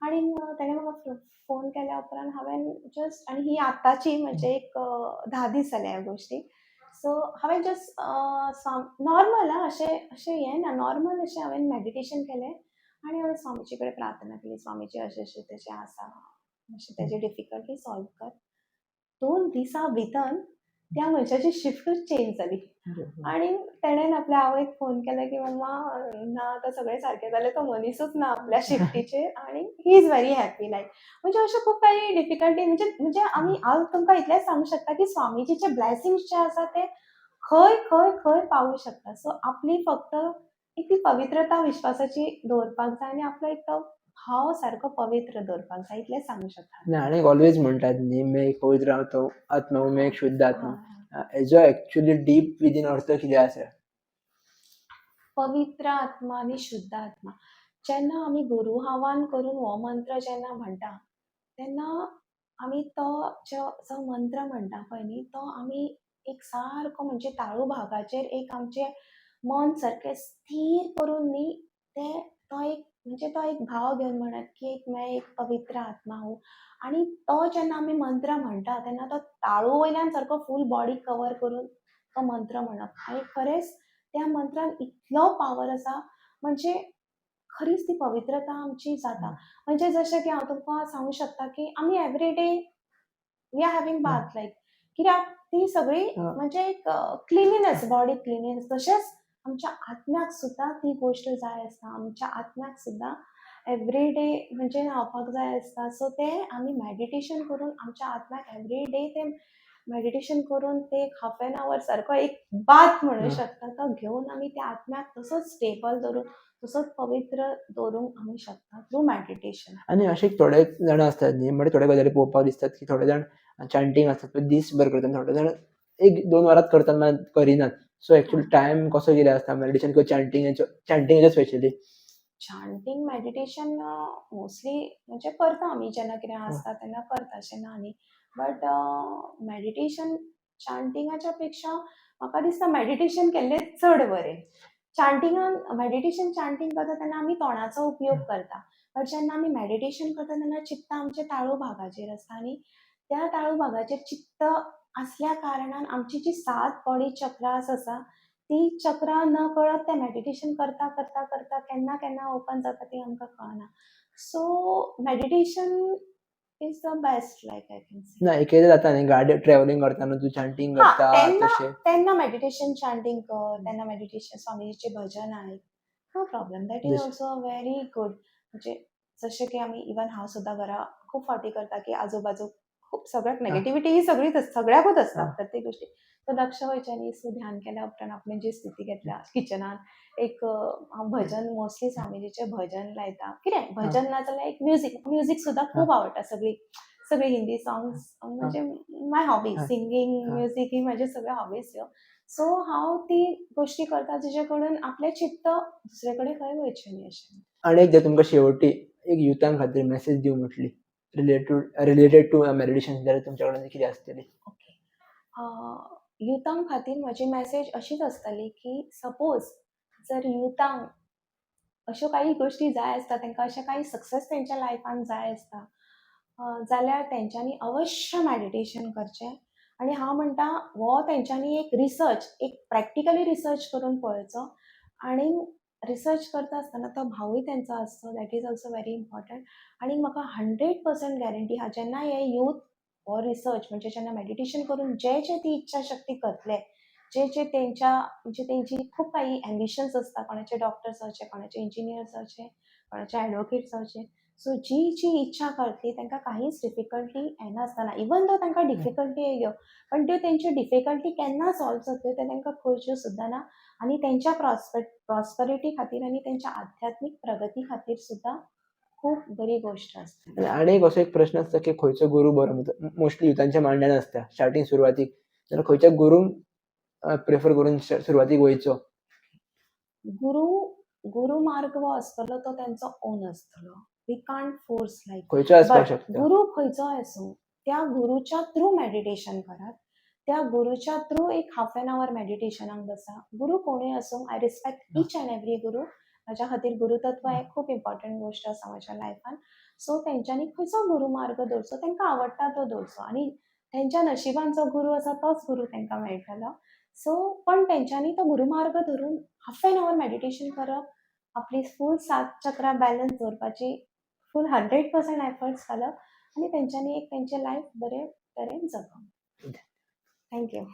आनीक ताणें म्हाका फोन केल्या उपरांत हांवेन जस्ट आनी ही आतांची म्हणजे एक 10 दीस जाले ह्या गोश्टीक. सो हांवेन जस्ट नॉर्मल अशें हें ना, नॉर्मल अशें हांवेन मेडिटेशन केलें आनी हांवेन स्वामीजी कडेन प्रार्थना केली. स्वामीजी अशें तेजें आसा, मातशें तेजी डिफिकल्टी सॉल्व कर. 2 दिसां भितर त्या मनशाची शिफ्टूच चेंज जाली. आणि तेणेन आपल्या आवयक फोन केलो की मम्मा ना आतां सगळें सारकें जालें, तो मनीसूच ना आपल्या शिफ्टीचेर आणि ही इज व्हेरी हॅपी लायक. म्हणजे अशें खूब काही डिफिकल्टी म्हणजे म्हणजे आमी हांव तुमकां इतलेंच सांगूंक शकता की स्वामीजीचे ब्लेसिंग्स जे आसा ते खंय, खंय, खंय पावूंक शकता. सो आपली फक्त एक ती पवित्रता विश्वासाची दवरपाक जाय आनी आपलो एक तो भाव सारको पवित्र दवरपाक जाय इतलेंच सांगूंक शकता. आणि अनेक ऑलवेज म्हणतात न्ही, मे एक पवित्र रावतो आत्मा व मे एक शुद्ध आत्मा. हय. हेजो एक्चुअली डीप विदीन अर्थ कितें आसा? पवित्र आत्मा आणि शुद्ध आत्मा. जेन्ना आमी गुरू आव्हान करून हो मंत्र जेन्ना म्हणटा, तेन्ना आमी तो जो मंत्र म्हणटा पळय न्ही, तो आमी एक सारको म्हणजे ताळू भागाचेर एक आमचें मन सारकें स्थिर करून न्ही, तो एक भाव घेवन म्हणत की मैं एक पवित्र आत्मा हूँ. आणि तो जेन्ना आमी मंत्र म्हणटा, तेन्ना तो ताळू वयल्यान सारको फूल बॉडी कवर करून तो मंत्र म्हणप. आणि खरेंच त्या मंत्रान इतलो पॉवर आसा, म्हणजे खरीच ती पवित्रता आमची जाता. म्हणजे जशें की हांव तुमकां सांगूं शकता की आमी every day we are having bath like कित्याक ती सगळी म्हणजे एक क्लिनीनेस, बॉडी क्लिनीनेस. तशेंच आमच्या आत्म्याक सुद्दां ती गोश्ट जाय आसता. आमच्या आत्म्याक सुद्दां एवरी डे म्हणजे न्हावपाक जाय आसता. सो तें आमी मेडिटेशन करून आमच्या आत्म्याक एवरी डे तें मेडिटेशन करून ते एक हाफ एन आवर सारको एक बाथ म्हणूं शकता. तो घेवन आमी त्या आत्म्याक तसोच स्टेबल दवरून, तसोच पवित्र दवरूंक आमी शकता थ्रू मेडिटेशन. आणि असे थोडे जाण असतात न्ही, म्हणजे थोड्या गजाली पळोवपाक दिसतात की थोडे जाण चॅन्टिंग असतात पळय दीसभर करतात, थोडे जाण 1-2 वरात करतात मागीर करिनात. सो एक्चुअली टायम कसो कितें आसता मेडिटेशन किंवा चॅन्टिंगेचो स्पेशली? चांटिंग मेडिटेशन मोस्टली म्हणजे करता आमी जेन्ना कितें आसता तेन्ना करता, अशें ना न्ही. बट मेडिटेशन चांटिंगाच्या पेक्षा म्हाका दिसता मेडिटेशन केल्लें चड बरें. चांटिंगान मेडिटेशन चांटिंग करता तेन्ना आमी तोंडाचो उपयोग करता. बट जेन्ना आमी मेडिटेशन करता तेन्ना चित्त आमचें ताळू भागाचेर आसता आनी त्या ताळू भागाचेर चित्त आसल्या कारणान आमची जी 7 बॉडी चक्रास आसा, ती चक्रा नकळत तें मेडिटेशन करता, करता, करता केन्ना केन्ना ओपन जाता ती आमकां कळना. So meditation is the best like I can से. ना एकएकदां जाता न्ही गाडी ट्रॅव्हलिंग करताना तूं चॅन्टिंग हां, करता तेन्ना तशें. तेन्ना मेडिटेशन चांटिंग कर, तेन्ना मेडिटेशन स्वामीजीचें भजन आयक. No problem. दॅट इज जशें ऑल्सो व्हेरी गुड. म्हणजे जशें की आमी इवन हांव सुद्दां घरा खूब फावटी करता की आजू-बाजू खूब सगळ्याक हां, नेगेटिव्हिटी ही सगळीच सगळ्याकूच आसता हां. प्रत्येक गोष्टीक. तर लक्ष वयचें न्ही. सो ध्यान केल्या उपरांत आपणे जी स्थिती घेतल्या किचनान एक हांव भजन मोस्टली स्वामीजीचें भजन लायता. कितें हां, भजन ना जाल्यार एक म्युझीक. म्युझीक सुद्दां हां, खूब आवडटा सगळी हिंदी हां, सॉंग्स हां, म्हणजे माय हॉबी. हां, सिंगींग, हां. म्युझीक ही म्हाज्यो सगळ्यो हॉबीज ह्यो. सो हांव ती गोश्टी करता जेचे कडून आपलें चित्त दुसरे कडेन खंय वयचें न्ही अशें. आणि एक जर तुमकां शेवटी एक युथां खातीर मेसेज दिवं म्हटली रिलेटेड टू मेडिटेशन जाल्यार तुमच्या कडल्यान कितें आसतली? ओके. युथां खातीर म्हजी मॅसेज अशीच आसतली की सपोज जर युथांक अश्यो काही गोश्टी जाय आसता, तांकां अशें काही सक्सेस तेंच्या लायफान जाय आसता, जाल्यार तेंच्यांनी अवश्य मेडिटेशन करचें. आनी हांव म्हणटा हो तेंच्यांनी एक रिसर्च, एक प्रॅक्टिकली रिसर्च करून पळोवचो. आनी रिसर्च करता आसतना तो भावूय तेंचो आसचो, that is also very important. आनी म्हाका 100% गॅरंटी आहा जेन्ना हे यूथ हो रिसर्च म्हणजे जेन्ना मेडिटेशन करून जे ती इच्छाशक्ती करतले, जे तेंच्या म्हणजे तेंची खूप काही एम्बिशन्स आसता, कोणाचे डॉक्टर जावचे, कोणाचे इंजिनियर जावचे, कोणाचे एडवोकेट जावचे. सो जी इच्छा करतली तांकां काहीच डिफिकल्टी येनासतना इवन दो तांकां डिफिकल्टी येयल्यो, पण त्यो तेंच्यो डिफिकल्टी केन्ना सॉल्व जातल्यो ते तांकां कळच्यो सुद्दां ना. आनी तेंच्या प्रॉस्परिटी खातीर आनी तेंच्या आध्यात्मीक प्रगती खातीर सुद्दां खूब बरी गोश्ट आसतली. आणि एक असो एक प्रश्न आसता की खंयचो गुरू बरो? मोस्टली युथांच्या मांड्यान आसता स्टार्टींग सुरवातीक. जाल्यार खंयच्या गुरूंक प्रिफर करून सुरवातीक वयचो? गुरू गुरू मार्ग हो आसतलो तो तेंचो ओन आसतलो. वी कांट फोर्स लायक. खंयचो आसपाक बट शकता? गुरू खंयचोय आसूं, त्या गुरूच्या थ्रू मेडिटेशन करात. त्या गुरूच्या थ्रू एक हाफ एन आवर मेडिटेशनाक बसा. गुरू कोणूय आसूं, I respect each and every guru. म्हाज्या खातीर गुरुतत्व हें खूब इम्पॉर्टंट गोश्ट आसा म्हाज्या लायफान. सो तेंच्यांनी खंयचो गुरू मार्ग धरचो, तांकां आवडटा तो धरचो. आनी तेंच्या नशिबान जो गुरू आसा तोच गुरू तांकां मेळटलो. सो पण तेंच्यांनी तो गुरूमार्ग धरून हाफ एन आवर मेडिटेशन करप, आपली फूल 7 चक्रा बॅलन्स दवरपाची फूल 100% एफर्ट्स घालप आनी तेंच्यांनी एक तेंचें लायफ बरे तरेन जगप. Thank you.